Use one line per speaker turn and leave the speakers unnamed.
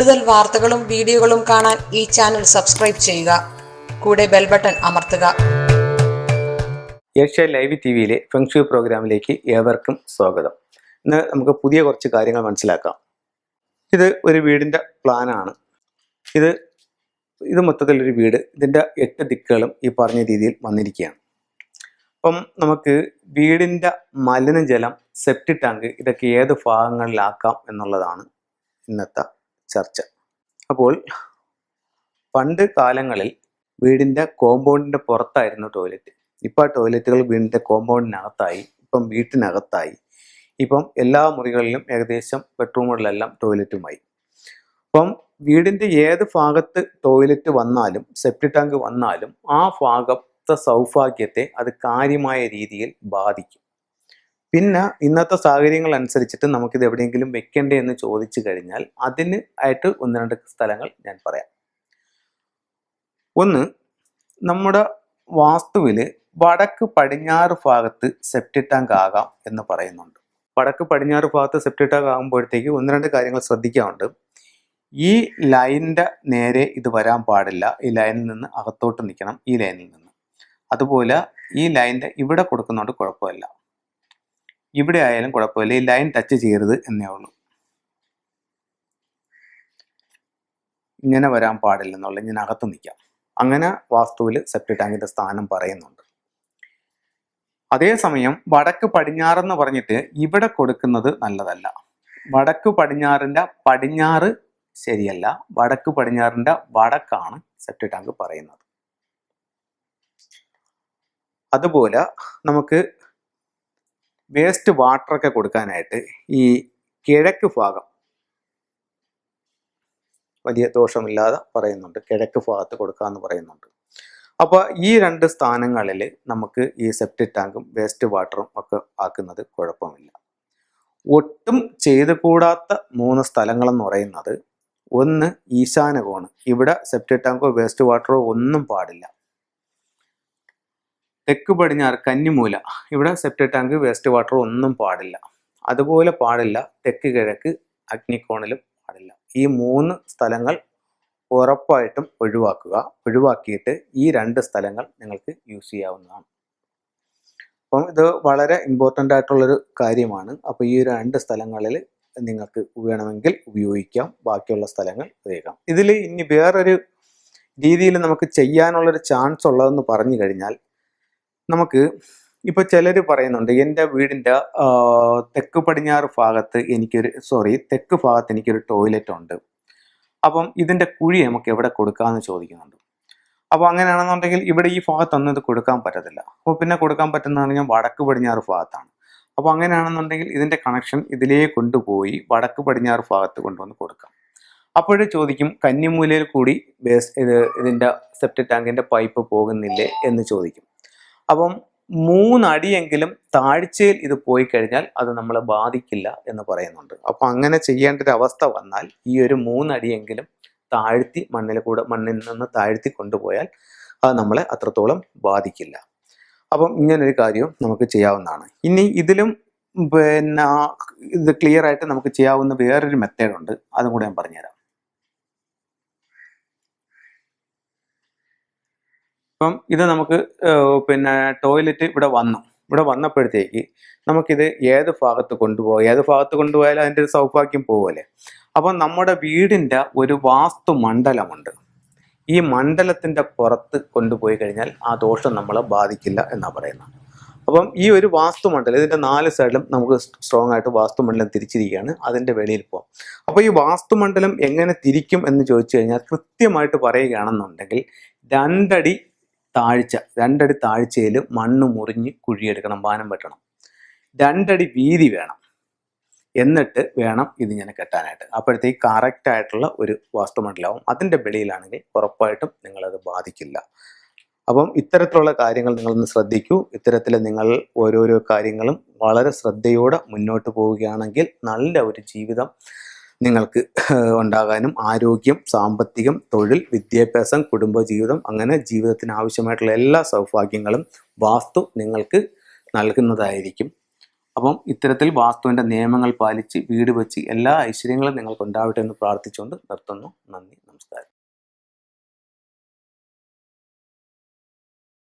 കൂടുതൽ വാർത്തകളും വീഡിയോകളും കാണാൻ ഈ ചാനൽ സബ്സ്ക്രൈബ് ചെയ്യുക. കൂടെ ബെൽ ബട്ടൺ അമർത്തുക.
ഏഷ്യ ലൈവ് ടിവിയിലെ ഫെങ്ഷു പ്രോഗ്രാമിലേക്ക് ഏവർക്കും സ്വാഗതം. ഇന്ന് നമുക്ക് പുതിയ കുറച്ച് കാര്യങ്ങൾ മനസ്സിലാക്കാം. ഇത് ഒരു വീടിൻ്റെ പ്ലാനാണ്. ഇത് മൊത്തത്തിലൊരു വീട്. ഇതിൻ്റെ 8 ദിക്കുകളും ഈ പറഞ്ഞ രീതിയിൽ വന്നിരിക്കുകയാണ്. അപ്പം നമുക്ക് വീടിൻ്റെ മലിനജലം, സെപ്റ്റി ടാങ്ക് ഇതൊക്കെ ഏത് ഭാഗങ്ങളിലാക്കാം എന്നുള്ളതാണ് ഇന്നത്തെ ചർച്ച. അപ്പോൾ പണ്ട് കാലങ്ങളിൽ വീടിൻ്റെ കോമ്പൗണ്ടിൻ്റെ പുറത്തായിരുന്നു ടോയ്ലറ്റ്. ഇപ്പോൾ ടോയ്ലറ്റുകൾ വീടിൻ്റെ കോമ്പൗണ്ടിനകത്തായി, ഇപ്പം വീട്ടിനകത്തായി. ഇപ്പം എല്ലാ മുറികളിലും ഏകദേശം ബെഡ്റൂമുകളിലെല്ലാം ടോയ്ലറ്റുമായി. അപ്പം വീടിൻ്റെ ഏത് ഭാഗത്ത് ടോയ്ലറ്റ് വന്നാലും സെപ്റ്റി ടാങ്ക് വന്നാലും ആ ഭാഗത്തെ സൗഭാഗ്യത്തെ അത് കാര്യമായ രീതിയിൽ ബാധിക്കും. പിന്നെ ഇന്നത്തെ സാഹചര്യങ്ങൾ അനുസരിച്ചിട്ട് നമുക്കിത് എവിടെയെങ്കിലും വെക്കണ്ടേ എന്ന് ചോദിച്ചു കഴിഞ്ഞാൽ അതിന് ആയിട്ട് 1-2 സ്ഥലങ്ങൾ ഞാൻ പറയാം. ഒന്ന്, നമ്മുടെ വാസ്തുവിൽ വടക്ക് പടിഞ്ഞാറ് ഭാഗത്ത് സെപ്റ്റി ടാങ്ക് ആകാം എന്ന് പറയുന്നുണ്ട്. വടക്ക് പടിഞ്ഞാറ് ഭാഗത്ത് സെപ്റ്റി ടാങ്ക് ആകുമ്പോഴത്തേക്ക് 1-2 കാര്യങ്ങൾ ശ്രദ്ധിക്കാറുണ്ട്. ഈ ലൈനിൻ്റെ നേരെ ഇത് വരാൻ പാടില്ല. ഈ ലൈനിൽ നിന്ന് അകത്തോട്ട് നിൽക്കണം, ഈ ലൈനിൽ നിന്ന്. അതുപോലെ ഈ ലൈനിൻ്റെ ഇവിടെ കൊടുക്കുന്നതുകൊണ്ട് കുഴപ്പമില്ല, ഇവിടെ ആയാലും കുഴപ്പമില്ല. ഈ ലൈൻ ടച്ച് ചെയ്യരുത് എന്നേ ഉള്ളൂ. ഇങ്ങനെ വരാൻ പാടില്ലെന്നുള്ള, ഇങ്ങനെ അകത്ത് നിൽക്കാം. അങ്ങനെ വാസ്തുവിൽ സെപ്റ്റി ടാങ്കിൻ്റെ സ്ഥാനം പറയുന്നുണ്ട്. അതേസമയം വടക്ക് പടിഞ്ഞാറെന്ന് പറഞ്ഞിട്ട് ഇവിടെ കൊടുക്കുന്നത് നല്ലതല്ല. വടക്ക് പടിഞ്ഞാറിൻ്റെ പടിഞ്ഞാറ് ശരിയല്ല. വടക്ക് പടിഞ്ഞാറിൻ്റെ വടക്കാണ് സെപ്റ്റി ടാങ്ക് പറയുന്നത്. അതുപോലെ നമുക്ക് വേസ്റ്റ് വാട്ടറൊക്കെ കൊടുക്കാനായിട്ട് ഈ കിഴക്ക് ഭാഗം വലിയ ദോഷമില്ലാതെ പറയുന്നുണ്ട്. കിഴക്ക് ഭാഗത്ത് കൊടുക്കാമെന്ന് പറയുന്നുണ്ട്. അപ്പോൾ ഈ 2 സ്ഥാനങ്ങളിൽ നമുക്ക് ഈ സെപ്റ്റി ടാങ്കും വേസ്റ്റ് വാട്ടറും ഒക്കെ ആക്കുന്നത് കുഴപ്പമില്ല. ഒട്ടും ചെയ്തു കൂടാത്ത 3 സ്ഥലങ്ങളെന്ന് പറയുന്നത്, ഒന്ന് ഈശാനകോണ്. ഇവിടെ സെപ്റ്റി ടാങ്കോ വേസ്റ്റ് വാട്ടറോ ഒന്നും പാടില്ല. തെക്ക് പടിഞ്ഞാറ് കന്നിമൂല, ഇവിടെ സെപ്റ്റി ടാങ്ക് വേസ്റ്റ് വാട്ടർ ഒന്നും പാടില്ല. അതുപോലെ പാടില്ല തെക്ക് കിഴക്ക് അഗ്നികോണിലും പാടില്ല. ഈ 3 സ്ഥലങ്ങൾ ഉറപ്പായിട്ടും ഒഴിവാക്കുക. ഒഴിവാക്കിയിട്ട് ഈ 2 സ്ഥലങ്ങൾ നിങ്ങൾക്ക് യൂസ് ചെയ്യാവുന്നതാണ്. അപ്പം ഇത് വളരെ ഇമ്പോർട്ടൻ്റ് ആയിട്ടുള്ളൊരു കാര്യമാണ്. അപ്പോൾ ഈ 2 സ്ഥലങ്ങളിൽ നിങ്ങൾക്ക് വേണമെങ്കിൽ ഉപയോഗിക്കാം. ബാക്കിയുള്ള സ്ഥലങ്ങൾ ഉപയോഗിക്കാം. ഇതിൽ ഇനി വേറൊരു രീതിയിൽ നമുക്ക് ചെയ്യാനുള്ളൊരു ചാൻസ് ഉള്ളതെന്ന് പറഞ്ഞു കഴിഞ്ഞാൽ, നമുക്ക് ഇപ്പോൾ ചിലർ പറയുന്നുണ്ട്, എൻ്റെ വീടിൻ്റെ തെക്ക് പടിഞ്ഞാറ് ഭാഗത്ത് തെക്ക് ഭാഗത്ത് എനിക്കൊരു ടോയ്ലറ്റ് ഉണ്ട്. അപ്പം ഇതിൻ്റെ കുഴി നമുക്ക് എവിടെ കൊടുക്കാമെന്ന് ചോദിക്കുന്നുണ്ട്. അപ്പോൾ അങ്ങനെയാണെന്നുണ്ടെങ്കിൽ ഇവിടെ ഈ ഭാഗത്തൊന്നും ഇത് കൊടുക്കാൻ പറ്റത്തില്ല. അപ്പോൾ പിന്നെ കൊടുക്കാൻ പറ്റുന്നതെന്ന് പറഞ്ഞാൽ വടക്ക് പടിഞ്ഞാറ് ഭാഗത്താണ്. അപ്പോൾ അങ്ങനെയാണെന്നുണ്ടെങ്കിൽ ഇതിൻ്റെ കണക്ഷൻ ഇതിലേ കൊണ്ടുപോയി വടക്ക് പടിഞ്ഞാറ് ഭാഗത്ത് കൊണ്ടുവന്ന് കൊടുക്കാം. അപ്പോഴേ ചോദിക്കും, കന്നിമൂലയിൽ കൂടി ഇതിൻ്റെ സെപ്റ്റി ടാങ്കിൻ്റെ പൈപ്പ് പോകുന്നില്ലേ എന്ന് ചോദിക്കും. അപ്പം 3 അടിയെങ്കിലും താഴ്ചയിൽ ഇത് പോയി കഴിഞ്ഞാൽ അത് നമ്മളെ ബാധിക്കില്ല എന്ന് പറയുന്നുണ്ട്. അപ്പം അങ്ങനെ ചെയ്യേണ്ട ഒരു അവസ്ഥ വന്നാൽ ഈ ഒരു 3 അടിയെങ്കിലും താഴ്ത്തി മണ്ണിൽ നിന്ന് താഴ്ത്തി കൊണ്ടുപോയാൽ അത് നമ്മളെ അത്രത്തോളം ബാധിക്കില്ല. അപ്പം ഇങ്ങനൊരു കാര്യവും നമുക്ക് ചെയ്യാവുന്നതാണ്. ഇനി ഇതിലും പിന്നെ ഇത് ക്ലിയർ ആയിട്ട് നമുക്ക് ചെയ്യാവുന്ന വേറൊരു മെത്തേഡുണ്ട്. അതും കൂടെ ഞാൻ പറഞ്ഞുതരാം. ഇപ്പം ഇത് നമുക്ക് പിന്നെ ടോയ്ലറ്റ് ഇവിടെ വന്നപ്പോഴത്തേക്ക് നമുക്കിത് ഏത് ഭാഗത്ത് കൊണ്ടുപോയാലും അതിൻ്റെ ഒരു സൗഭാഗ്യം പോകുമല്ലേ. അപ്പം നമ്മുടെ വീടിൻ്റെ ഒരു വാസ്തു മണ്ഡലമുണ്ട്. ഈ മണ്ഡലത്തിൻ്റെ പുറത്ത് കൊണ്ടുപോയി കഴിഞ്ഞാൽ ആ ദോഷം നമ്മളെ ബാധിക്കില്ല എന്നാണ് പറയുന്നത്. അപ്പം ഈ ഒരു വാസ്തുമണ്ഡലം, ഇതിൻ്റെ 4 സൈഡിലും നമുക്ക് സ്ട്രോങ് ആയിട്ട് വാസ്തുമണ്ഡലം തിരിച്ചിരിക്കുകയാണ്. അതിൻ്റെ വെളിയിൽ പോകാം. അപ്പോൾ ഈ വാസ്തുമണ്ഡലം എങ്ങനെ തിരിക്കും എന്ന് ചോദിച്ചു കഴിഞ്ഞാൽ, കൃത്യമായിട്ട് പറയുകയാണെന്നുണ്ടെങ്കിൽ 2 അടി താഴ്ചയിൽ മണ്ണ് മുറിഞ്ഞ് കുഴിയെടുക്കണം, വാനം വെട്ടണം. 2 അടി വീതി വേണം. എന്നിട്ട് വേണം ഇതിങ്ങനെ കെട്ടാനായിട്ട്. അപ്പോഴത്തേക്ക് കറക്റ്റായിട്ടുള്ള ഒരു വാസ്തുമണ്ഡലമാവും. അതിൻ്റെ വെളിയിലാണെങ്കിൽ ഉറപ്പായിട്ടും നിങ്ങളത് ബാധിക്കില്ല. അപ്പം ഇത്തരത്തിലുള്ള കാര്യങ്ങൾ നിങ്ങളൊന്ന് ശ്രദ്ധിക്കൂ. ഇത്തരത്തിൽ നിങ്ങൾ ഓരോരോ കാര്യങ്ങളും വളരെ ശ്രദ്ധയോടെ മുന്നോട്ട് പോവുകയാണെങ്കിൽ നല്ല ഒരു ജീവിതം നിങ്ങൾക്ക് ഉണ്ടാകാനും, ആരോഗ്യം, സാമ്പത്തികം, തൊഴിൽ, വിദ്യാഭ്യാസം, കുടുംബജീവിതം, അങ്ങനെ ജീവിതത്തിന് ആവശ്യമായിട്ടുള്ള എല്ലാ സൗഭാഗ്യങ്ങളും വാസ്തു നിങ്ങൾക്ക് നൽകുന്നതായിരിക്കും. അപ്പം ഇത്തരത്തിൽ വാസ്തുവിൻ്റെ നിയമങ്ങൾ പാലിച്ച് വീട് വെച്ച് എല്ലാ ഐശ്വര്യങ്ങളും നിങ്ങൾക്ക് ഉണ്ടാവട്ടെ എന്ന് പ്രാർത്ഥിച്ചുകൊണ്ട് നിർത്തുന്നു. നന്ദി, നമസ്കാരം.